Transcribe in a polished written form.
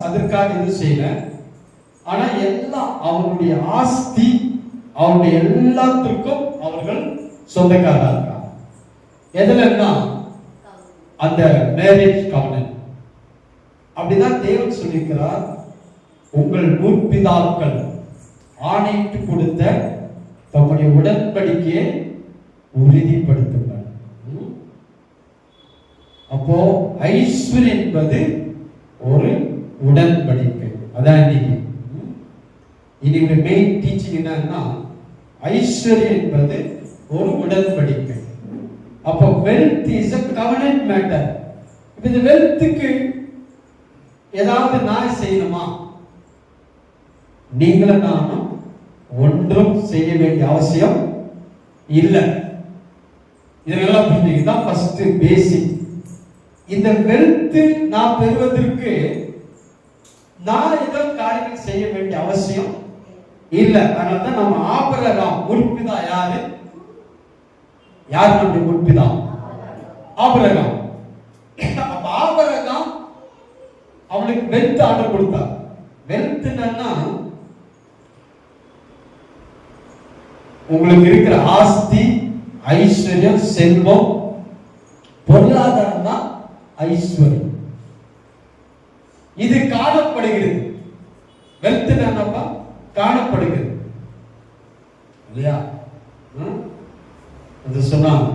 அதற்காக இது செய்யல. ஆனா எல்லாம் அவருடைய ஆஸ்தி, அவருடைய எல்லாத்திற்கும் அவர்கள் சொந்தக்காரா இருக்காங்க. எதுலன்னா அந்த மேரேஜ் கவர்னன்ட். அப்படிதான் தேவன் சொல்லியிருக்கிறார், உங்கள் முற்பிதாக்கள் ஆணையிட்டு கொடுத்த தம்முடைய உடன்படிக்கையை உறுதிப்படுத்துங்கள். அப்போ ஐஸ்வர்யம் என்பது ஒரு உடன்படிக்கை. அதான் இன்னைக்கு மெயின் டீச்சிங் என்னன்னா, ஐஸ்வர்யம் என்பது ஒரு உடன்படிக்கை. அப்போ wealth is a covenant matter. இந்த வெல்த்துக்கு ஏதாவது நான் செய்யணுமா? நீங்களும் நானும் ஒன்றும் செய்ய வேண்டிய அவசியம் இல்லை. இதெல்லாம் புரிஞ்சுக்கிதான் ஃபர்ஸ்ட் பேசிக். இந்த வெல்த் நான் பெறுவதற்கு நான் ஏதோ காரியங்கள் செய்ய வேண்டிய அவசியம் இல்லை. அதனால தான் நம்ம ஆபிரகாம் முற்பிதா யாரு? யார் நம்முடைய முற்பிதா? ஆபிரகாம். அப்ப ஆபிரகாம் அவனுக்கு வெல்த் ஆர்டர் கொடுத்தார். வெல்த் என்னன்னா உங்களுக்கு இருக்கிற ஆஸ்தி, ஐஸ்வர்யம், செல்வம், பொருளாதாரம் தான் ஐஸ்வர்யம். இது காணப்படுகிறது. வெல்த் என்னப்பா? காணப்படுகிறது இல்லையா? அது சொன்னாங்க